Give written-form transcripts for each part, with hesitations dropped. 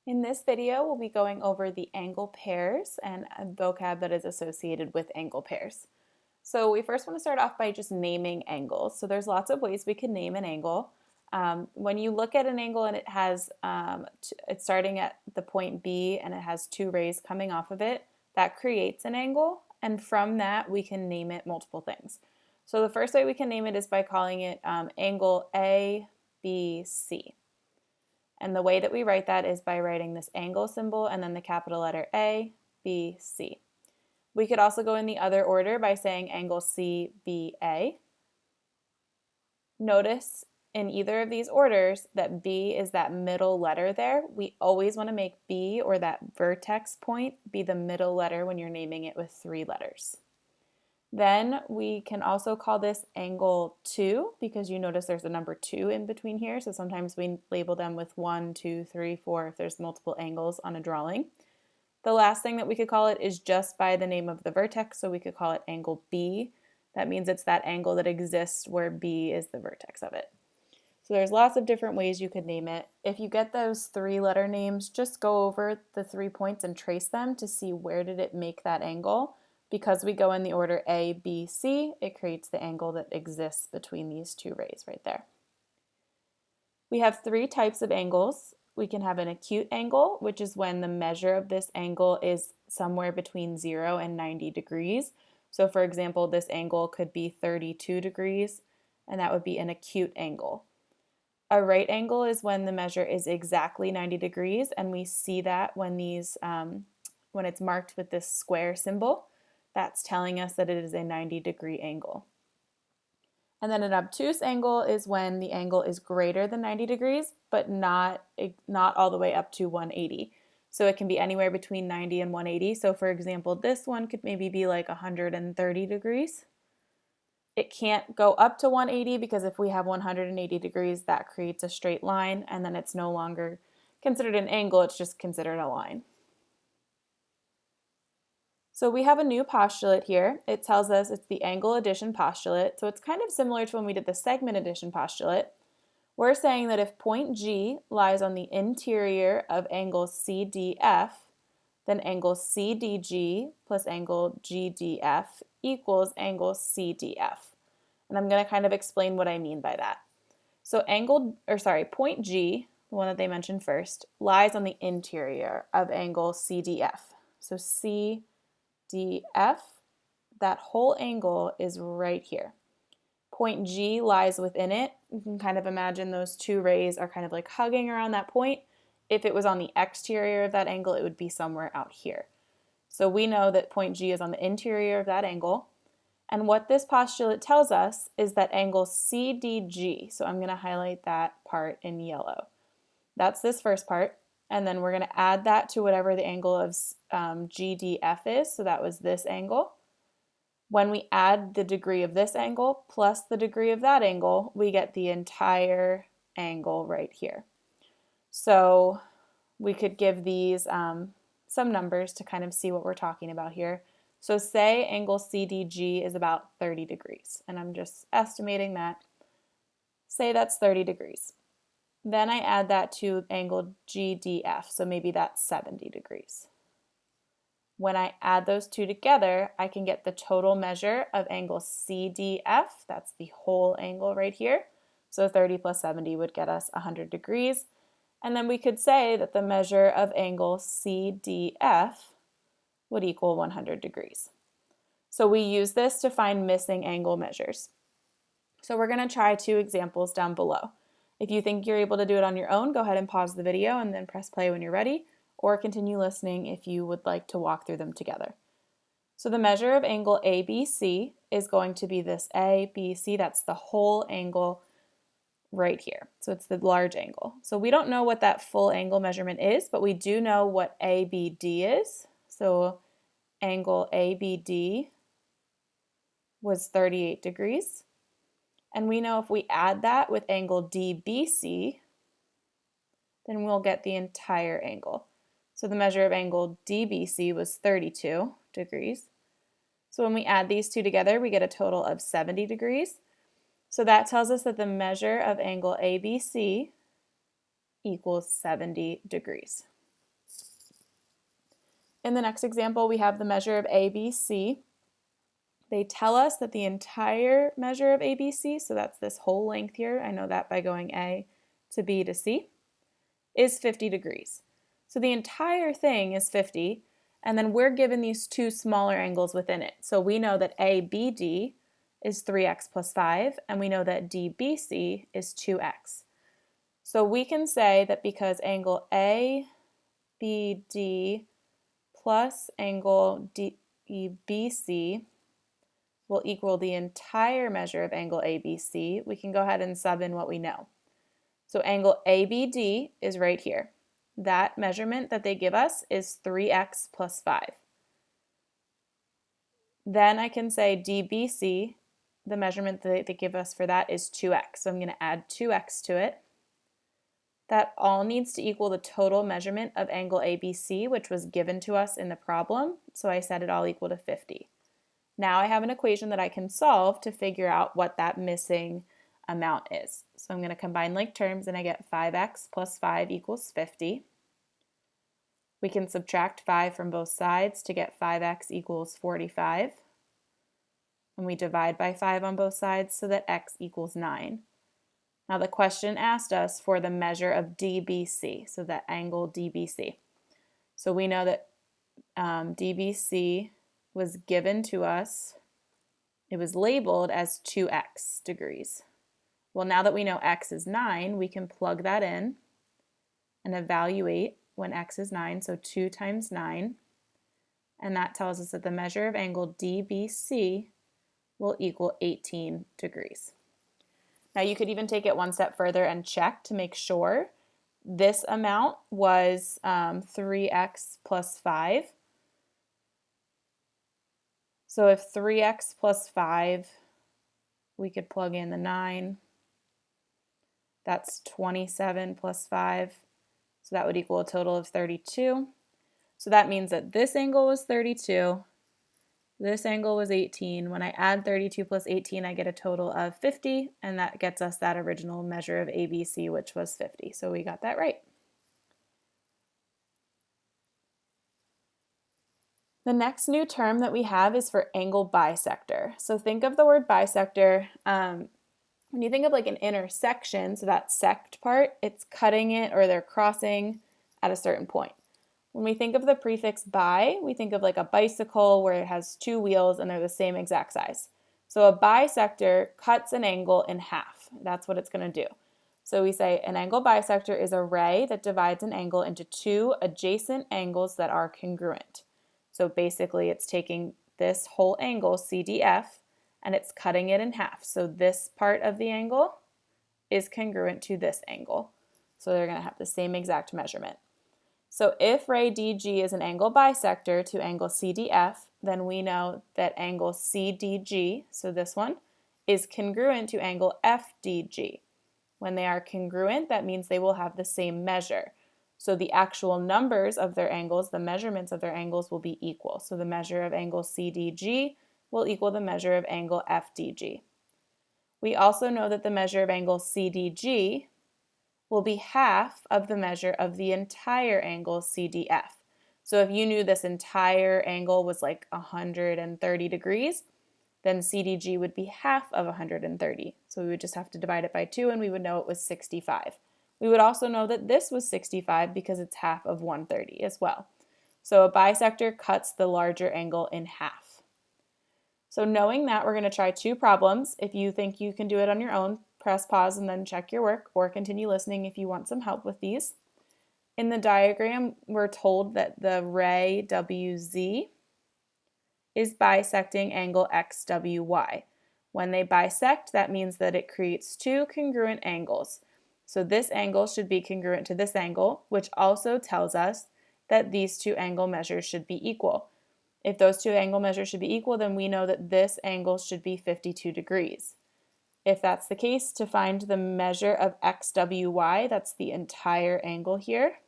In this video, we'll be going over the angle pairs and a vocab that is associated with angle pairs. So we first want to start off by just naming angles. So there's lots of ways we can name an angle. When you look at an angle and it has, it's starting at the point B and it has two rays coming off of it, that creates an angle. And from that, we can name it multiple things. So the first way we can name it is by calling it angle ABC. And the way that we write that is by writing this angle symbol and then the capital letter A, B, C. We could also go in the other order by saying angle CBA. Notice in either of these orders that B is that middle letter there. We always want to make B, or that vertex point, be the middle letter when you're naming it with three letters. Then we can also call this angle 2 because you notice there's a number 2 in between here. So sometimes we label them with 1, 2, 3, 4 if there's multiple angles on a drawing. The last thing that we could call it is just by the name of the vertex. So we could call it angle B. That means it's that angle that exists where B is the vertex of it. So there's lots of different ways you could name it. If you get those three-letter names, just go over the 3 points and trace them to see where did it make that angle. Because we go in the order A, B, C, it creates the angle that exists between these two rays right there. We have 3 types of angles. We can have an acute angle, which is when the measure of this angle is somewhere between 0 and 90 degrees. So for example, this angle could be 32 degrees, and that would be an acute angle. A right angle is when the measure is exactly 90 degrees, and we see that when when it's marked with this square symbol. That's telling us that it is a 90-degree angle. And then an obtuse angle is when the angle is greater than 90 degrees, but not all the way up to 180. So it can be anywhere between 90 and 180. So for example, this one could maybe be like 130 degrees. It can't go up to 180 because if we have 180 degrees, that creates a straight line, and then it's no longer considered an angle, it's just considered a line. So we have a new postulate here. It tells us it's the angle addition postulate. So it's kind of similar to when we did the segment addition postulate. We're saying that if point G lies on the interior of angle CDF, then angle CDG plus angle GDF equals angle CDF. And I'm going to kind of explain what I mean by that. So point G, the one that they mentioned first, lies on the interior of angle CDF. So CDF, that whole angle is right here. Point G lies within it. You can kind of imagine those two rays are kind of like hugging around that point. If it was on the exterior of that angle, it would be somewhere out here. So we know that point G is on the interior of that angle. And what this postulate tells us is that angle CDG, so I'm going to highlight that part in yellow. That's this first part. And then we're going to add that to whatever the angle of GDF is, so that was this angle. When we add the degree of this angle plus the degree of that angle, we get the entire angle right here. So we could give these some numbers to kind of see what we're talking about here. So say angle CDG is about 30 degrees, and I'm just estimating that. Say that's 30 degrees. Then I add that to angle GDF, so maybe that's 70 degrees. When I add those two together, I can get the total measure of angle CDF, that's the whole angle right here. So 30 plus 70 would get us 100 degrees. And then we could say that the measure of angle CDF would equal 100 degrees. So we use this to find missing angle measures. So we're going to try 2 examples down below. If you think you're able to do it on your own, go ahead and pause the video and then press play when you're ready, or continue listening if you would like to walk through them together. So the measure of angle ABC is going to be this ABC, that's the whole angle right here. So it's the large angle. So we don't know what that full angle measurement is, but we do know what ABD is. So angle ABD was 38 degrees. And we know if we add that with angle DBC, then we'll get the entire angle. So the measure of angle DBC was 32 degrees. So when we add these two together, we get a total of 70 degrees. So that tells us that the measure of angle ABC equals 70 degrees. In the next example, we have the measure of ABC. They tell us that the entire measure of ABC, so that's this whole length here, I know that by going A to B to C, is 50 degrees. So the entire thing is 50, and then we're given these two smaller angles within it. So we know that ABD is 3x plus 5, and we know that DBC is 2x. So we can say that because angle ABD plus angle DBC will equal the entire measure of angle ABC, we can go ahead and sub in what we know. So angle ABD is right here. That measurement that they give us is 3x plus 5. Then I can say DBC, the measurement that they give us for that is 2x. So I'm going to add 2x to it. That all needs to equal the total measurement of angle ABC, which was given to us in the problem. So I set it all equal to 50. Now I have an equation that I can solve to figure out what that missing amount is. So I'm going to combine like terms and I get 5x plus 5 equals 50. We can subtract 5 from both sides to get 5x equals 45. And we divide by 5 on both sides so that x equals 9. Now the question asked us for the measure of DBC, so that angle DBC. So we know that DBC was given to us, it was labeled as 2x degrees. Well, now that we know x is 9, we can plug that in and evaluate when x is 9, so 2 times 9, and that tells us that the measure of angle DBC will equal 18 degrees. Now you could even take it one step further and check to make sure this amount was 3x plus 5. So if 3x plus 5, we could plug in the 9. That's 27 plus 5. So that would equal a total of 32. So that means that this angle was 32. This angle was 18. When I add 32 plus 18, I get a total of 50, and that gets us that original measure of ABC, which was 50. So we got that right. The next new term that we have is for angle bisector. So think of the word bisector. When you think of like an intersection, so that sect part, it's cutting it or they're crossing at a certain point. When we think of the prefix bi, we think of like a bicycle where it has two wheels and they're the same exact size. So a bisector cuts an angle in half. That's what it's going to do. So we say an angle bisector is a ray that divides an angle into two adjacent angles that are congruent. So basically it's taking this whole angle, CDF, and it's cutting it in half. So this part of the angle is congruent to this angle. So they're going to have the same exact measurement. So if ray DG is an angle bisector to angle CDF, then we know that angle CDG, so this one, is congruent to angle FDG. When they are congruent, that means they will have the same measure. So the actual numbers of their angles, the measurements of their angles will be equal. So the measure of angle CDG will equal the measure of angle FDG. We also know that the measure of angle CDG will be half of the measure of the entire angle CDF. So if you knew this entire angle was like 130 degrees, then CDG would be half of 130. So we would just have to divide it by 2 and we would know it was 65. We would also know that this was 65 because it's half of 130 as well. So a bisector cuts the larger angle in half. So knowing that, we're going to try two problems. If you think you can do it on your own, press pause and then check your work, or continue listening if you want some help with these. In the diagram, we're told that the ray WZ is bisecting angle XWY. When they bisect, that means that it creates two congruent angles. So this angle should be congruent to this angle, which also tells us that these two angle measures should be equal. If those two angle measures should be equal, then we know that this angle should be 52 degrees. If that's the case, to find the measure of XWY, that's the entire angle here,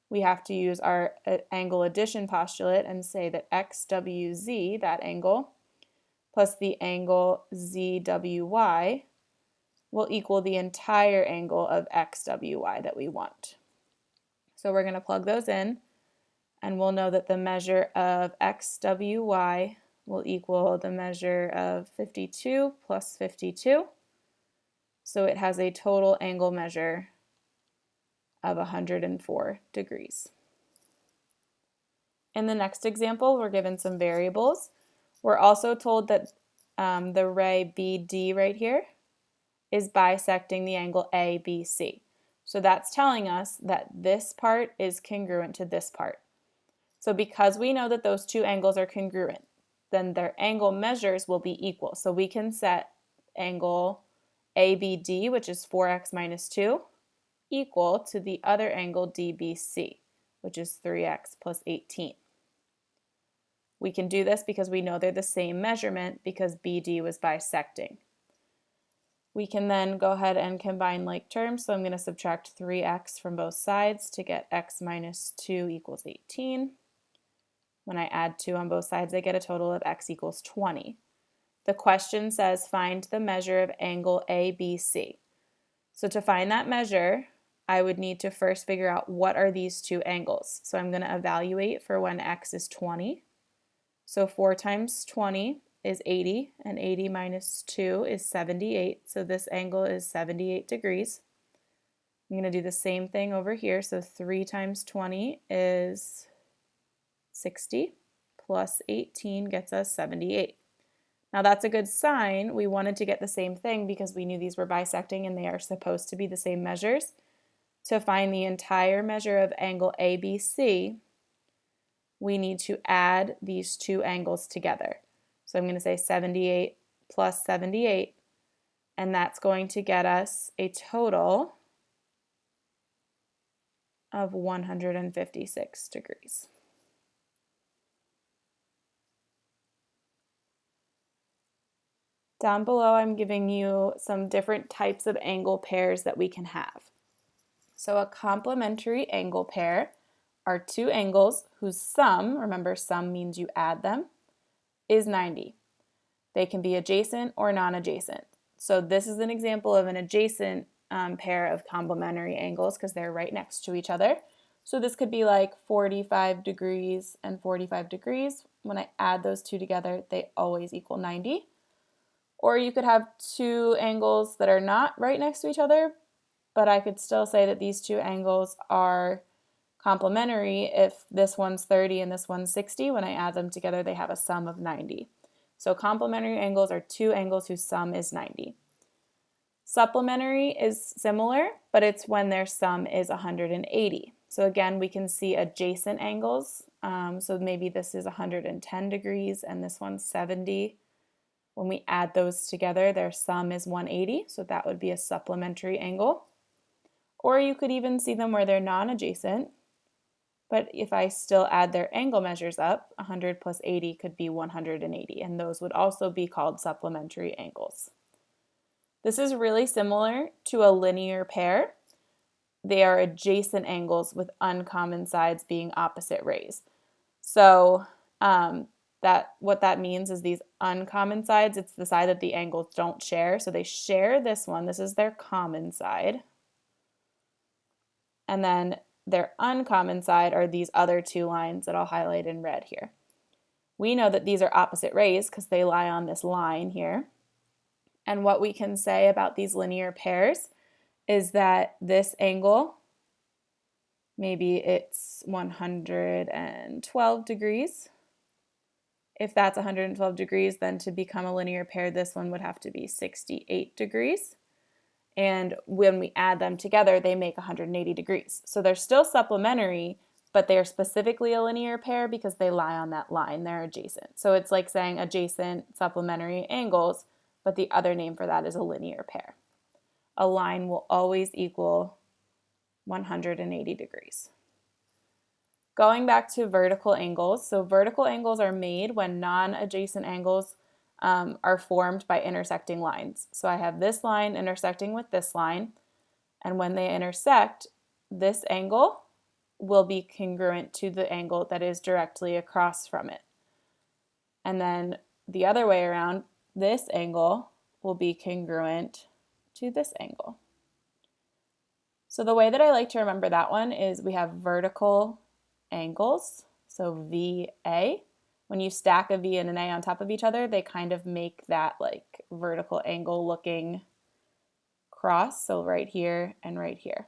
we have to use our angle addition postulate and say that XWZ, that angle, plus the angle ZWY will equal the entire angle of XWY that we want. So we're going to plug those in, and we'll know that the measure of xwy will equal the measure of 52 plus 52. So it has a total angle measure of 104 degrees. In the next example, we're given some variables. We're also told that the ray BD right here is bisecting the angle ABC. So that's telling us that this part is congruent to this part. So because we know that those two angles are congruent, then their angle measures will be equal. So we can set angle ABD, which is 4x minus 2, equal to the other angle DBC, which is 3x plus 18. We can do this because we know they're the same measurement because BD was bisecting. We can then go ahead and combine like terms, so I'm going to subtract 3x from both sides to get x minus 2 equals 18. When I add 2 on both sides, I get a total of x equals 20. The question says find the measure of angle ABC. So to find that measure, I would need to first figure out what are these two angles. So I'm going to evaluate for when x is 20. So 4 times 20 is 80, and 80 minus 2 is 78. So this angle is 78 degrees. I'm going to do the same thing over here. So 3 times 20 is 60, plus 18 gets us 78. Now that's a good sign. We wanted to get the same thing because we knew these were bisecting and they are supposed to be the same measures. To find the entire measure of angle ABC, we need to add these two angles together. So I'm going to say 78 plus 78, and that's going to get us a total of 156 degrees. Down below, I'm giving you some different types of angle pairs that we can have. So a complementary angle pair are two angles whose sum, remember sum means you add them, is 90. They can be adjacent or non-adjacent. So this is an example of an adjacent pair of complementary angles because they're right next to each other. So this could be like 45 degrees and 45 degrees. When I add those two together, they always equal 90. Or you could have two angles that are not right next to each other, but I could still say that these two angles are complementary if this one's 30 and this one's 60. When I add them together, they have a sum of 90. So complementary angles are two angles whose sum is 90. Supplementary is similar, but it's when their sum is 180. So again, we can see adjacent angles. So maybe this is 110 degrees and this one's 70. When we add those together, their sum is 180. So that would be a supplementary angle. Or you could even see them where they're non-adjacent. But if I still add their angle measures up, 100 plus 80 could be 180, and those would also be called supplementary angles. This is really similar to a linear pair. They are adjacent angles with uncommon sides being opposite rays. So what that means is these uncommon sides, it's the side that the angles don't share. So they share this one. This is their common side. And then their uncommon side are these other two lines that I'll highlight in red here. We know that these are opposite rays because they lie on this line here. And what we can say about these linear pairs is that this angle, maybe it's 112 degrees. If that's 112 degrees, then to become a linear pair, this one would have to be 68 degrees. And when we add them together, they make 180 degrees. So they're still supplementary, but they're specifically a linear pair because they lie on that line. They're adjacent. So it's like saying adjacent supplementary angles, but the other name for that is a linear pair. A line will always equal 180 degrees. Going back to vertical angles, so vertical angles are made when non-adjacent angles are formed by intersecting lines. So I have this line intersecting with this line, and when they intersect, this angle will be congruent to the angle that is directly across from it. And then the other way around, this angle will be congruent to this angle. So the way that I like to remember that one is we have vertical angles So VA. When you stack a V and an A on top of each other, they kind of make that like vertical angle looking cross. So right here and right here.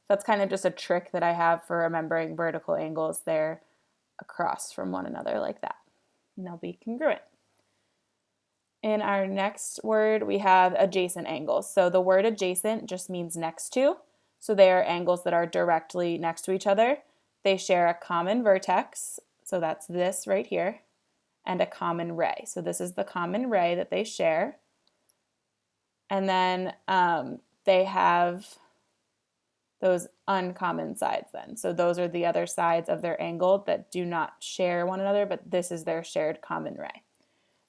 That's kind of just a trick that I have for remembering vertical angles. They're across from one another like that. And they'll be congruent. In our next word, we have adjacent angles. So the word adjacent just means next to. So they are angles that are directly next to each other. They share a common vertex, so that's this right here, and a common ray. So this is the common ray that they share. And then they have those uncommon sides then. So those are the other sides of their angle that do not share one another, but this is their shared common ray.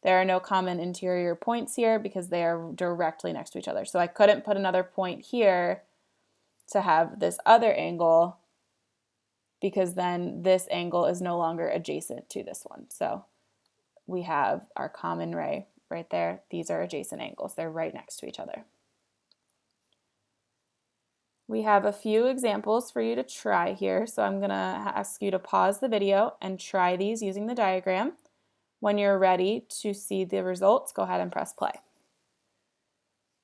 There are no common interior points here because they are directly next to each other. So I couldn't put another point here to have this other angle because then this angle is no longer adjacent to this one. So we have our common ray right there. These are adjacent angles. They're right next to each other. We have a few examples for you to try here. So I'm going to ask you to pause the video and try these using the diagram. When you're ready to see the results, go ahead and press play.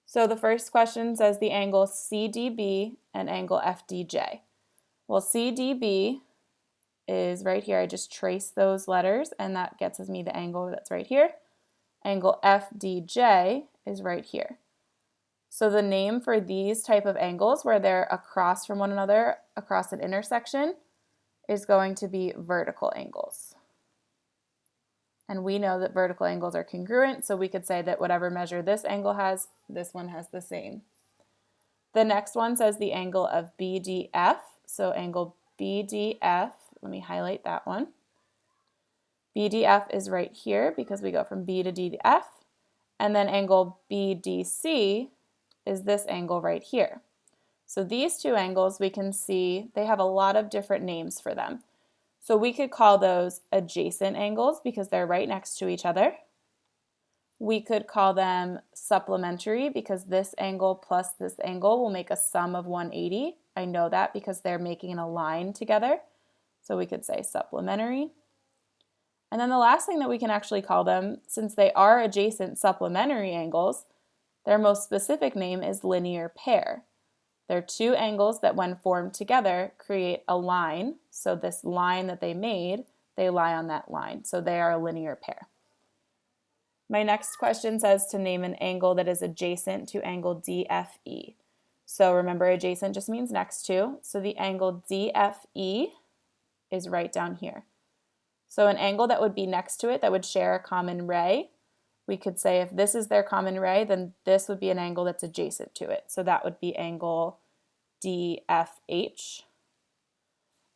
So the first question says the angle CDB and angle FDJ. Well, CDB is right here. I just trace those letters and that gets me the angle that's right here. Angle FDJ is right here. So the name for these type of angles where they're across from one another, across an intersection, is going to be vertical angles. And we know that vertical angles are congruent, so we could say that whatever measure this angle has, this one has the same. The next one says the angle of BDF. So angle BDF, let me highlight that one. BDF is right here because we go from B to D to F. And then angle BDC is this angle right here. So these two angles we can see they have a lot of different names for them. So we could call those adjacent angles because they're right next to each other. We could call them supplementary because this angle plus this angle will make a sum of 180. I know that because they're making a line together. So we could say supplementary. And then the last thing that we can actually call them, since they are adjacent supplementary angles, their most specific name is linear pair. They're two angles that when formed together create a line. So this line that they made, they lie on that line. So they are a linear pair. My next question says to name an angle that is adjacent to angle DFE. So remember, adjacent just means next to. So the angle DFE is right down here. So an angle that would be next to it that would share a common ray, we could say if this is their common ray, then this would be an angle that's adjacent to it. So that would be angle DFH.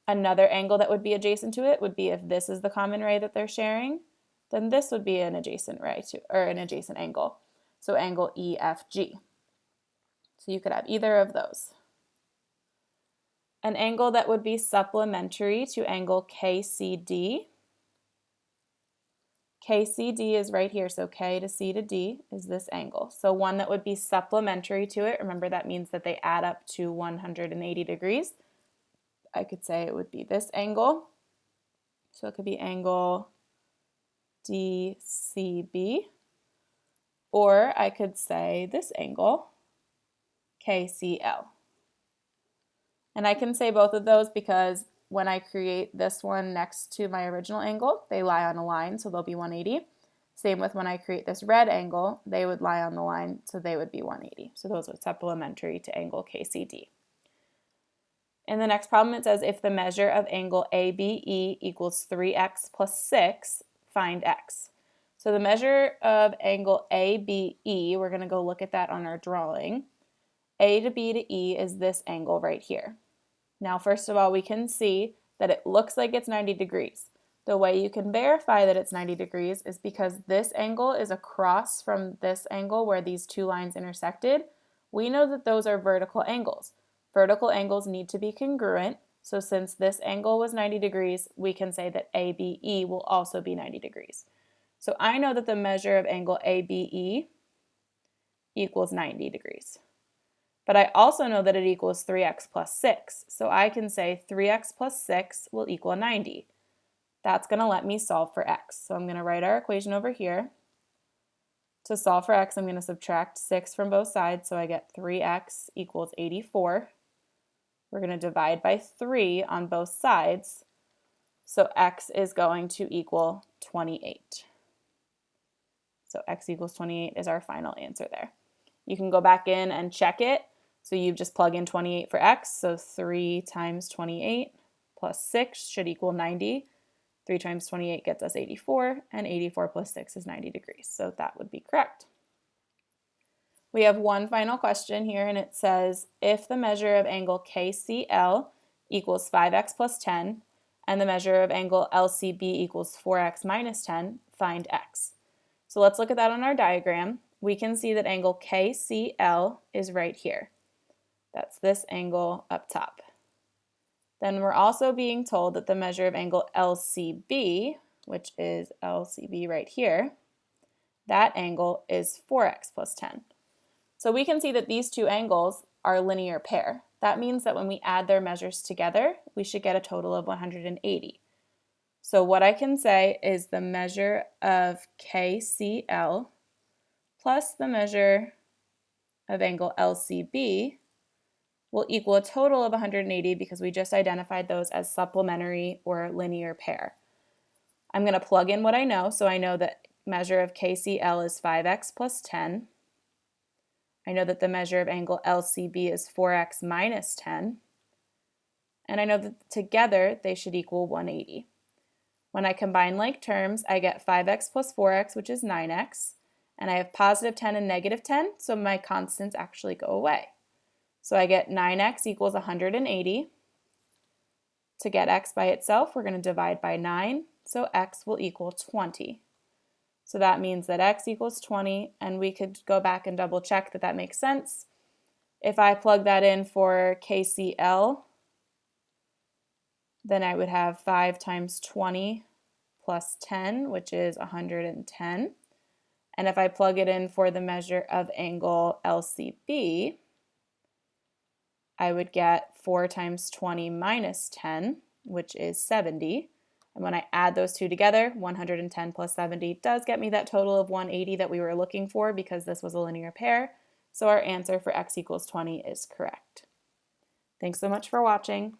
Another angle that would be adjacent to it would be if this is the common ray that they're sharing, then this would be an adjacent ray to, or an adjacent angle. So angle EFG. So you could have either of those. An angle that would be supplementary to angle KCD. KCD is right here, so K to C to D is this angle. So one that would be supplementary to it, remember that means that they add up to 180 degrees. I could say it would be this angle. So it could be angle DCB. Or I could say this angle, KCL. And I can say both of those because when I create this one next to my original angle, they lie on a line, so they'll be 180. Same with when I create this red angle, they would lie on the line, so they would be 180. So those are supplementary to angle KCD. In the next problem, it says if the measure of angle ABE equals 3x plus 6, find x. So the measure of angle ABE, we're going to go look at that on our drawing. A to B to E is this angle right here. Now, first of all, we can see that it looks like it's 90 degrees. The way you can verify that it's 90 degrees is because this angle is across from this angle where these two lines intersected. We know that those are vertical angles. Vertical angles need to be congruent, so since this angle was 90 degrees, we can say that ABE will also be 90 degrees. So I know that the measure of angle ABE equals 90 degrees. But I also know that it equals 3x plus 6. So I can say 3x plus 6 will equal 90. that's going to let me solve for x. So I'm going to write our equation over here. To solve for x, I'm going to subtract 6 from both sides, so I get 3x equals 84. We're going to divide by 3 on both sides, so x is going to equal 28. So x equals 28 is our final answer there. You can go back in and check it. So you just plug in 28 for x, so 3 times 28 plus 6 should equal 90. 3 times 28 gets us 84, and 84 plus 6 is 90 degrees, so that would be correct. We have one final question here, and it says, if the measure of angle KCL equals 5x plus 10, and the measure of angle LCB equals 4x minus 10, find x. So let's look at that on our diagram. We can see that angle KCL is right here. That's this angle up top. Then we're also being told that the measure of angle LCB, which is LCB right here, that angle is 4x plus 10. So we can see that these two angles are a linear pair. That means that when we add their measures together, we should get a total of 180. So what I can say is the measure of KCL plus the measure of angle LCB will equal a total of 180 because we just identified those as supplementary or linear pair. I'm going to plug in what I know, so I know that measure of KCL is 5x plus 10. I know that the measure of angle LCB is 4x minus 10. And I know that together they should equal 180. When I combine like terms, I get 5x plus 4x, which is 9x. And I have positive 10 and negative 10, so my constants actually go away. So I get 9x equals 180. To get x by itself, we're going to divide by 9, so x will equal 20. So that means that x equals 20, and we could go back and double check that that makes sense. If I plug that in for KCL, then I would have 5 times 20 plus 10, which is 110. And if I plug it in for the measure of angle LCB, I would get 4 times 20 minus 10, which is 70. And when I add those two together, 110 plus 70 does get me that total of 180 that we were looking for because this was a linear pair. So our answer for x equals 20 is correct. Thanks so much for watching.